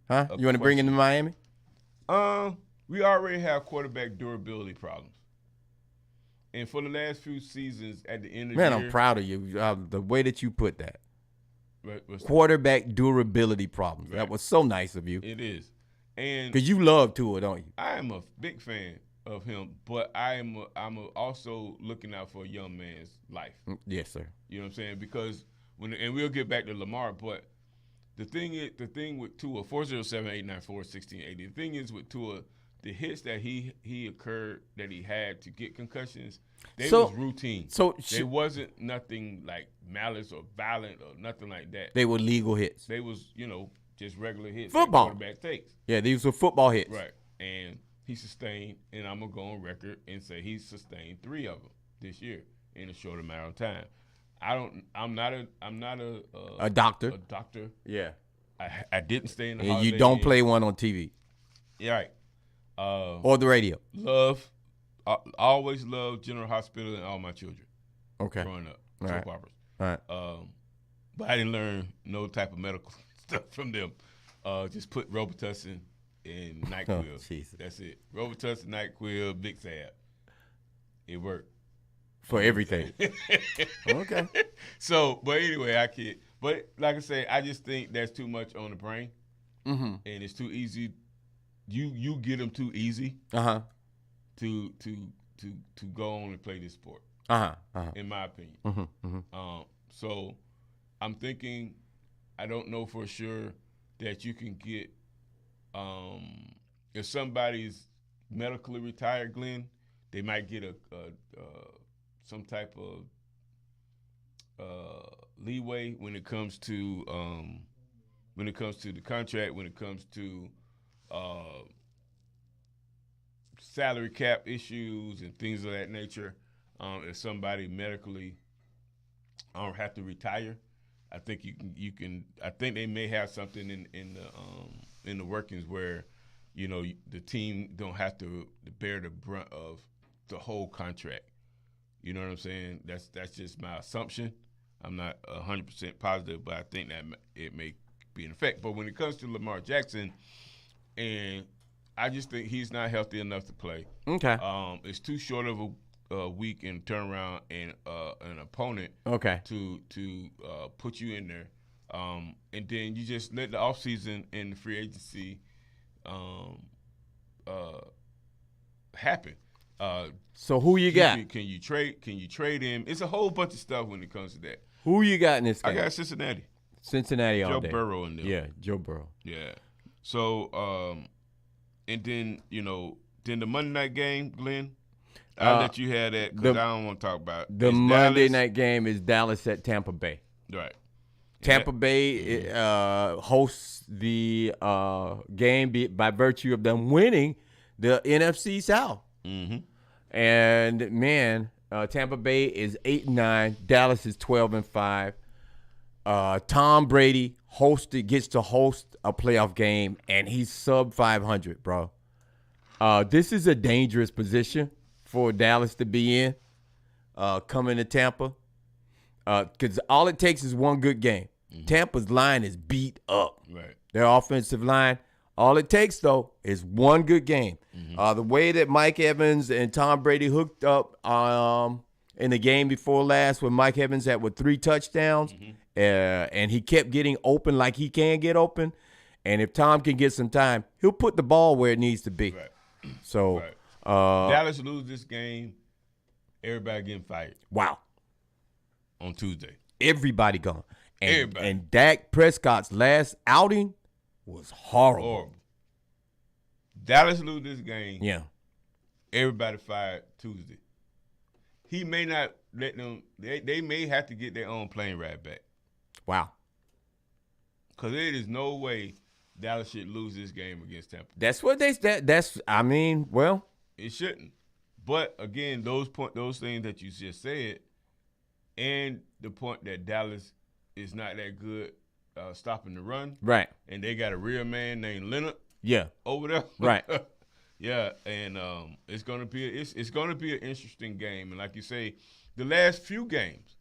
Huh? You want to bring him to Miami? We already have quarterback durability problems, and for the last few seasons, at the end of the year, I'm proud of you. The way that you put that. What's quarterback durability problems. Right. That was so nice of you. It is, and because you love Tua, don't you? I am a big fan of him, but I'm also looking out for a young man's life. Yes, sir. You know what I'm saying? Because and we'll get back to Lamar, but the thing with Tua, 407-894-1680. The thing is with Tua, the hits that he had to get concussions, they was routine. So they wasn't nothing like malice or violent or nothing like that. They were legal hits. They was, just regular hits. Football. That quarterback takes. Yeah, these were football hits. Right. And he sustained, and I'm going to go on record and say he sustained 3 of them this year in a short amount of time. I'm not a doctor. A doctor. Yeah. I didn't stay in the and you don't play one on TV. Yeah, right. Or the radio. I always loved General Hospital and All My Children. Okay. Growing up. All Soap right. operas. All right. But I didn't learn no type of medical stuff from them. Just put Robitussin and NyQuil. Jesus. That's it. Robitussin, NyQuil, Big Sab. It worked. For everything. Okay. So, but anyway, But like I say, I just think there's too much on the brain. Mm-hmm. And it's too easy. You get them too easy. To go on and play this sport. In my opinion. Mm-hmm. So I'm thinking, I don't know for sure that you can get, if somebody's medically retired, Glenn, they might get some type of leeway when it comes to the contract, when it comes to salary cap issues and things of that nature. If somebody medically have to retire, I think you can. I think they may have something in the workings where, the team don't have to bear the brunt of the whole contract. You know what I'm saying? That's just my assumption. I'm not 100% positive, but I think that it may be in effect. But when it comes to Lamar Jackson, and I just think he's not healthy enough to play. Okay. It's too short of a week and turnaround and an opponent. Okay. To put you in there, and then you just let the offseason and the free agency happen. So who you got? Can you trade him? It's a whole bunch of stuff when it comes to that. Who you got in this game? I got Cincinnati. Cincinnati all day. Joe Burrow in there. Yeah, Joe Burrow. Yeah. So, and then then the Monday night game, Glenn. I'll let you have that because I don't want to talk about it. The Monday night game is Dallas at Tampa Bay. Right. Tampa Bay hosts the game by virtue of them winning the NFC South. Mm-hmm. And, man, Tampa Bay is 8-9. Dallas is 12-5. Tom Brady gets to host a playoff game, and he's sub 500, bro. This is a dangerous position for Dallas to be in, coming to Tampa, because all it takes is one good game. Mm-hmm. Tampa's line is beat up. Right. Their offensive line. All it takes, though, is one good game. Mm-hmm. The way that Mike Evans and Tom Brady hooked up in the game before last, when Mike Evans had 3 touchdowns, and he kept getting open like he can get open, and if Tom can get some time, he'll put the ball where it needs to be. Right. So right. Dallas lose this game, everybody getting fired. Wow. On Tuesday. Everybody gone. Everybody. And Dak Prescott's last outing was horrible. Dallas lose this game. Yeah. Everybody fired Tuesday. He may not let them. They may have to get their own plane ride back. Wow. Because there is no way Dallas should lose this game against Tampa. That's what that's. I mean, well, it shouldn't. But again, those things that you just said, and the point that Dallas is not that good stopping the run. Right. And they got a real man named Leonard. Yeah. Over there. Right. Yeah, and it's gonna be an interesting game. And like you say, the last few games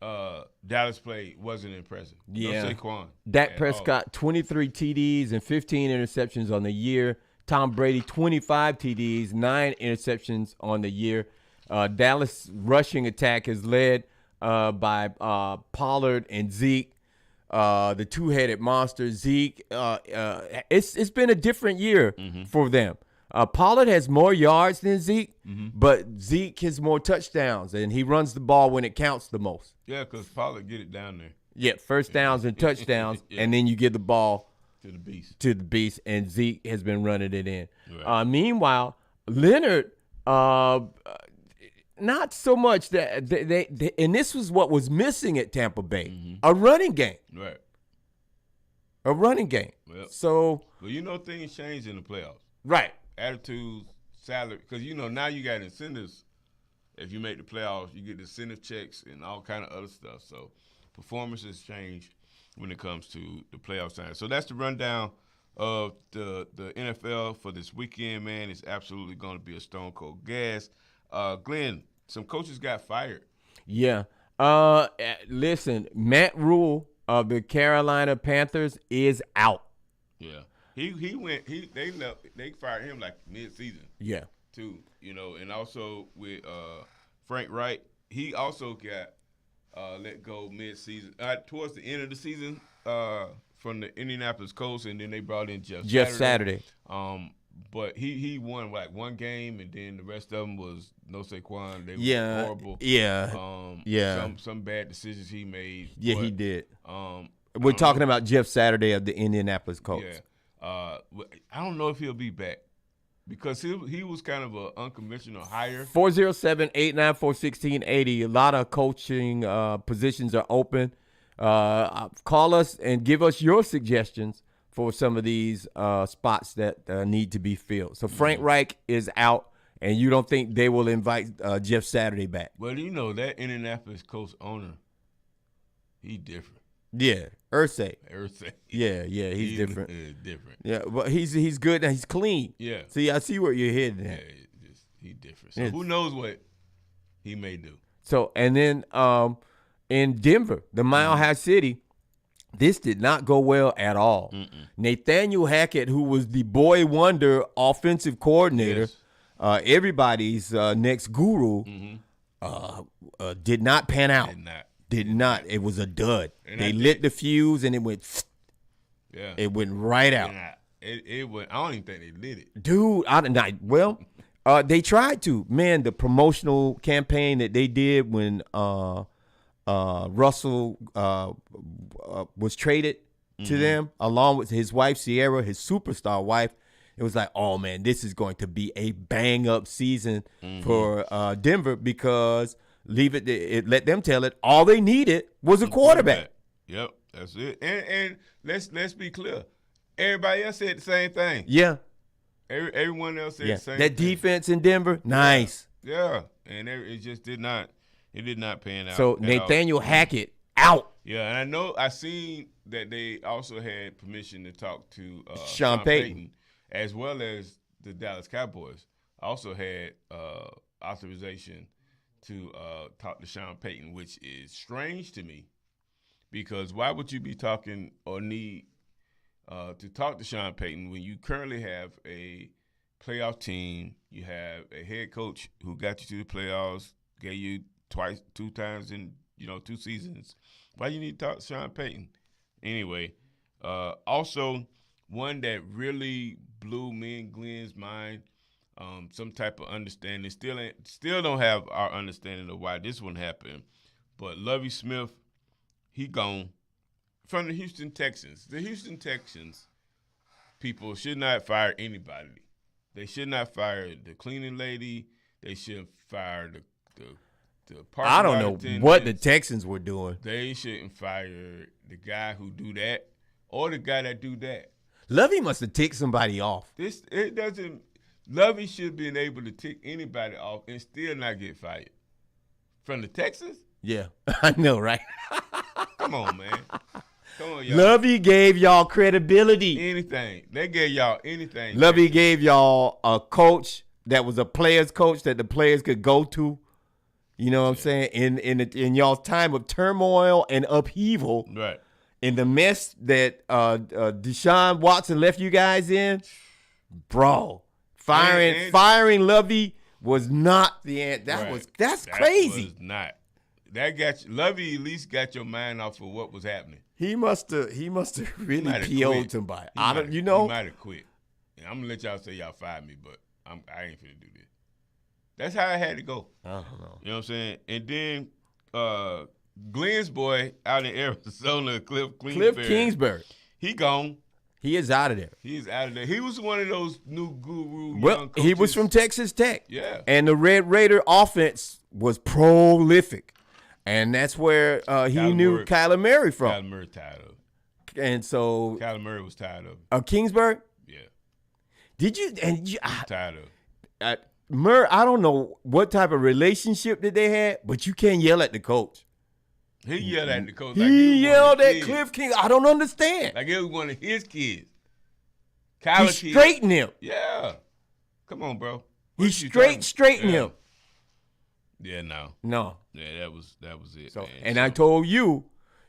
Dallas played wasn't impressive. Yeah. No Saquon. Dak Prescott, 23 TDs and 15 interceptions on the year. Tom Brady, 25 TDs, 9 interceptions on the year. Dallas rushing attack is led by Pollard and Zeke. The two-headed monster, Zeke. It's been a different year for them. Pollard has more yards than Zeke, but Zeke has more touchdowns, and he runs the ball when it counts the most. Yeah, because Pollard get it down there. Yeah, first downs and touchdowns, and then you give the ball to the beast, and Zeke has been running it in. Right. Meanwhile, Leonard, not so much that they and this was what was missing at Tampa Bay, a running game. Right. A running game. Well, so, things change in the playoffs. Right. Attitudes, salary, because now you got incentives. If you make the playoffs, you get incentive checks and all kind of other stuff. So performances change when it comes to the playoff time. So that's the rundown of the NFL for this weekend, man. It's absolutely going to be a stone cold gas. Glenn, some coaches got fired. Yeah. Listen, Matt Rule of the Carolina Panthers is out. Yeah. They fired him like mid-season. Yeah. Too, and also with Frank Wright, he also got let go mid-season, towards the end of the season from the Indianapolis Colts, and then they brought in Jeff Saturday. But he won like one game, and then the rest of them was no Saquon. They Yeah, were horrible. Yeah. Some bad decisions he made. Yeah, but, he did. We're talking about Jeff Saturday of the Indianapolis Colts. Yeah. I don't know if he'll be back because he was kind of an unconventional hire. 407-894-1680. A lot of coaching positions are open. Call us and give us your suggestions for some of these spots that need to be filled. So Frank Reich is out, and you don't think they will invite Jeff Saturday back? Well, you know, that Indianapolis Colts owner, he different. Yeah, Irsay. Yeah, he's different. Different. Yeah, but he's good and he's clean. Yeah. See, I see where you're heading at. Yeah, he's different. So who knows what he may do. So, and then in Denver, the Mile High City, this did not go well at all. Nathaniel Hackett, who was the boy wonder offensive coordinator, everybody's next guru, did not pan out. Did not. It was a dud. And they lit the fuse and it went. Yeah. It went right out. It went. I don't even think they lit it, dude. They tried to. Man, the promotional campaign that they did when Russell was traded to them, along with his wife Sierra, his superstar wife. It was like, oh man, this is going to be a bang up season for Denver because let them tell it. All they needed was a quarterback. Yep, that's it. And let's be clear. Everybody else said the same thing. Yeah. Everyone else said the same that thing. defense in Denver, nice. Yeah. And it just did not. It did not pan out. So Nathaniel Hackett out. Yeah, and I know I seen that they also had permission to talk to Sean Payton, as well as the Dallas Cowboys. Also had authorization to talk to Sean Payton, which is strange to me because why would you be talking or need to talk to Sean Payton when you currently have a playoff team, you have a head coach who got you to the playoffs, gave you two times in 2 seasons. Why you need to talk to Sean Payton? Anyway, also one that really blew me and Glenn's mind, some type of understanding. Still don't have our understanding of why this one happened. But Lovie Smith, he gone from the Houston Texans. The Houston Texans people should not fire anybody. They should not fire the cleaning lady. They should fire the I don't know what the Texans were doing. They shouldn't fire the guy who do that or the guy that do that. Lovey must have ticked somebody off. Lovey should have been able to tick anybody off and still not get fired. From the Texans? Yeah, I know, right? Come on, man. Come on, y'all. Lovey gave y'all credibility. Anything. They gave y'all anything. Lovey gave y'all a coach that was a player's coach that the players could go to. You know what I'm saying? In y'all's time of turmoil and upheaval, right? In the mess that Deshaun Watson left you guys in, bro, firing Lovey was not the end. That's crazy. Was not. That got you, Lovey at least got your mind off of what was happening. He must have really PO'd somebody. He might have quit. And I'm gonna let y'all say y'all fired me, but I ain't finna do this. That's how I had to go. I don't know. You know what I'm saying? And then Glenn's boy out in Arizona, Cliff Kingsbury. He gone. He is out of there. He's out of there. He was one of those new guru young coaches. He was from Texas Tech. Yeah. And the Red Raider offense was prolific. And that's where he knew Kyler Murray from. Kyler Murray tired of it. And so Kyler Murray was tired of it. Kingsbury? Yeah. Did you? Tired of it. Murray, I don't know what type of relationship that they had, but you can't yell at the coach. He yelled at the coach. He yelled at Cliff King. I don't understand. Like it was one of his kids. He straightened him. Yeah. Come on, bro. He straightened him. Yeah, no. Yeah, that was it. So, I told you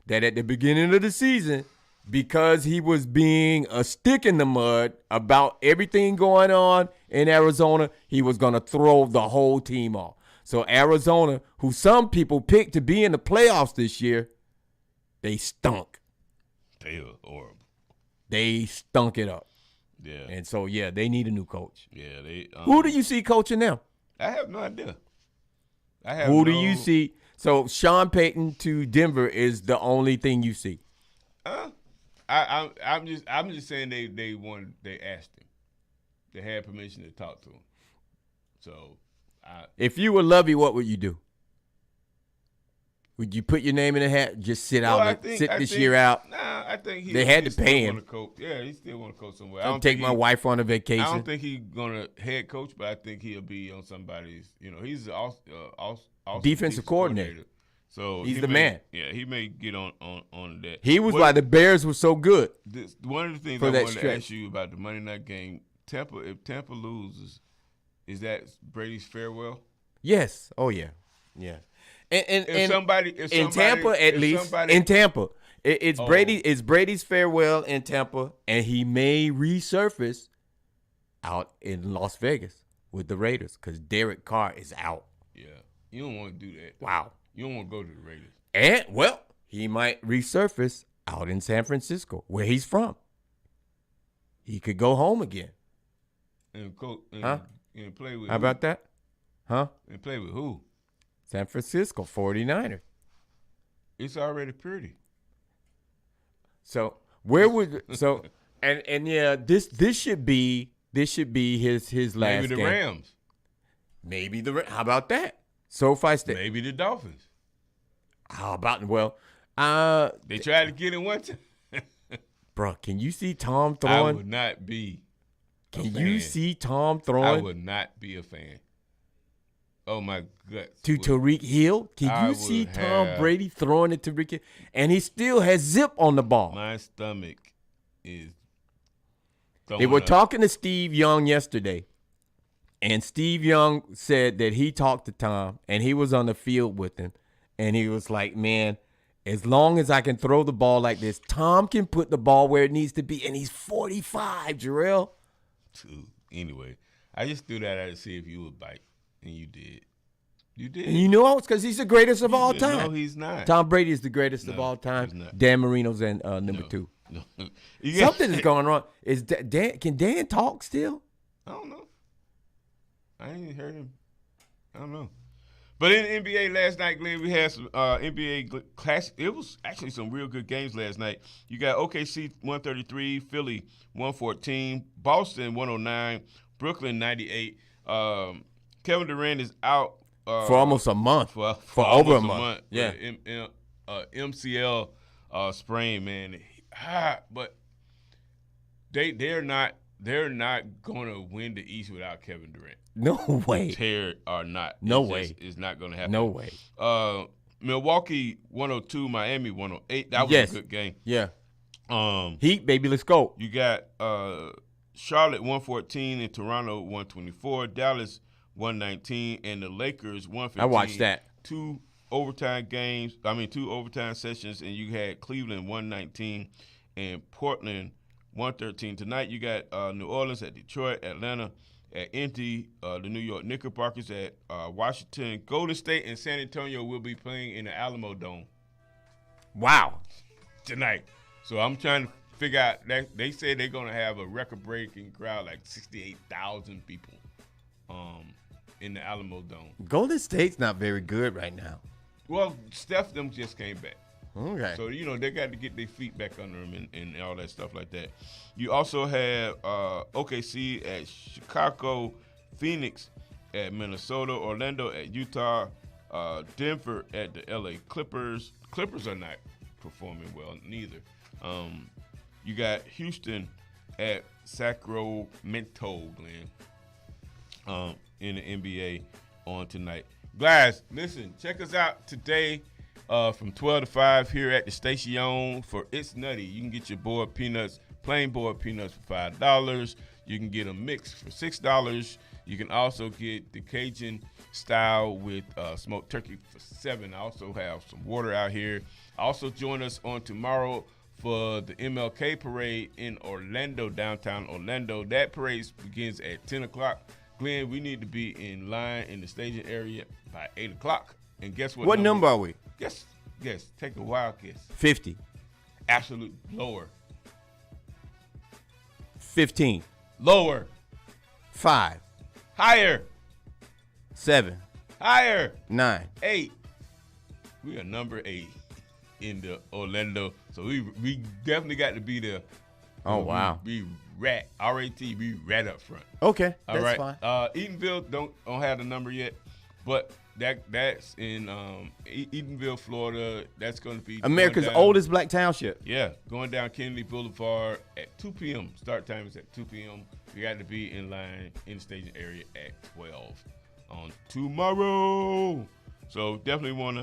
that at the beginning of the season, because he was being a stick in the mud about everything going on in Arizona, he was going to throw the whole team off. So Arizona, who some people picked to be in the playoffs this year, they stunk. They were horrible. They stunk it up. Yeah. And so, yeah, they need a new coach. Yeah, they. Who do you see coaching them? I have no idea. Who do you see? So Sean Payton to Denver is the only thing you see. I'm just saying they asked him. They had permission to talk to him. So, if you were Lovey, what would you do? Would you put your name in the hat? Just sit this year out? Nah, I think they had to pay him. Yeah, he still want to coach somewhere. I'll take my wife on a vacation. I don't think he's gonna head coach, but I think he'll be on somebody's. He's also defensive coordinator. So he's the man. Yeah, he may get on that. He was why the Bears were so good. One of the things I wanted to ask you about the Monday night game, if Tampa loses, is that Brady's farewell? Yes. Oh yeah. Yeah. And in Tampa, it's Brady's farewell in Tampa, and he may resurface out in Las Vegas with the Raiders because Derek Carr is out. Yeah, you don't want to do that. Wow, you don't want to go to the Raiders. And he might resurface out in San Francisco, where he's from. He could go home again. And play with. How about that? Huh? And play with who? San Francisco 49ers. It's already pretty. So this should be his last Maybe the game. Rams. Maybe how about that? SoFi State. Maybe the Dolphins. How about they tried to get in one time. Bro, can you see Tom throwing? I would not be. Can you see Tom throwing? I would not be a fan. Oh my guts. To Tariq Hill? Can you see Tom Brady throwing it to Tariq Hill? And he still has zip on the ball. My stomach is They were talking to Steve Young yesterday. And Steve Young said that he talked to Tom and he was on the field with him. And he was like, man, as long as I can throw the ball like this, Tom can put the ball where it needs to be. And he's 45, Jarrell. Anyway, I just threw that out to see if you would bite. And you did. You did. And you know it's because he's the greatest of all time. No, he's not. Tom Brady is the greatest of all time. He's not. Dan Marino's in number 2. No. Something is going wrong. Can Dan talk still? I don't know. I ain't heard him. I don't know. But in the NBA last night, Glenn, we had some NBA class. It was actually some real good games last night. You got OKC 133, Philly 114, Boston 109, Brooklyn 98. Kevin Durant is out for almost a month. For over a month. Yeah. MCL sprain, man. But they're not going to win the East without Kevin Durant. No way. Tear or not. No way. It's not going to happen. No way. Milwaukee 102, Miami 108. That was a good game. Yeah. Heat, baby, let's go. You got Charlotte 114 and Toronto 124, Dallas 119, and the Lakers 115. I watched that. 2 overtime sessions, and you had Cleveland 119 and Portland 113. Tonight you got New Orleans at Detroit, Atlanta at Indy, the New York Knickerbockers at Washington. Golden State and San Antonio will be playing in the Alamo Dome. Wow. Tonight. So I'm trying to figure out that they say they're going to have a record-breaking crowd, like 68,000 people in the Alamo Dome. Golden State's not very good right now. Well, Steph them just came back. Okay. So, they got to get their feet back under them and all that stuff like that. You also have OKC at Chicago, Phoenix at Minnesota, Orlando at Utah, Denver at the LA Clippers. Clippers are not performing well, neither. You got Houston at Sacramento, Glenn, in the NBA on tonight. Guys, listen, check us out today from 12 to 5 here at the station for It's Nutty. You can get your boiled peanuts, plain boiled peanuts for $5. You can get them mixed for $6. You can also get the Cajun style with smoked turkey for $7. I also have some water out here. Also join us on tomorrow for the MLK parade in Orlando, downtown Orlando. That parade begins at 10 o'clock. Glenn, we need to be in line in the staging area by 8 o'clock. And guess what? What number are we? Guess. Take a wild guess. 50. Absolute lower. 15. Lower. 5, Higher. 7, Higher. 9. 8. We are number 8 in the Orlando. So we definitely got to be there. Oh, wow. We rat. R-A-T, we rat up front. Okay, All that's right. fine. Eatonville don't have the number yet, but that's in Eatonville, Florida. That's going to be America's going down- oldest black township. Yeah, going down Kennedy Boulevard at 2 p.m. Start time is at 2 p.m. We got to be in line in the staging area at 12 on tomorrow. So definitely want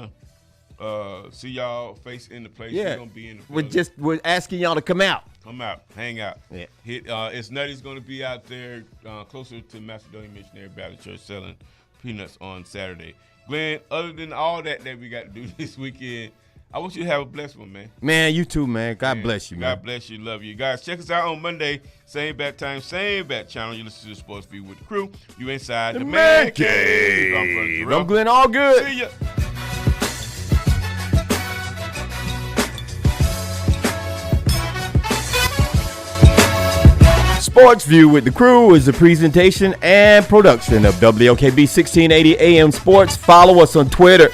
to see y'all face in the place. Yeah, We're gonna be in the building. we're asking y'all to come out. Come out, hang out. Yeah. It's Nutty's going to be out there closer to Macedonian Missionary Baptist Church selling peanuts on Saturday. Glenn, other than all that we got to do this weekend, I want you to have a blessed one, man. Man, you too, man. God bless you, man. God bless you. Love you. Guys, check us out on Monday. Same bat time, same bat channel. You listen to the Sports View with the crew. You inside the Man Cave. I'm Brother Terrell. I'm Glenn Allgood. See ya. Sports View with the Crew is a presentation and production of WOKB 1680 AM Sports. Follow us on Twitter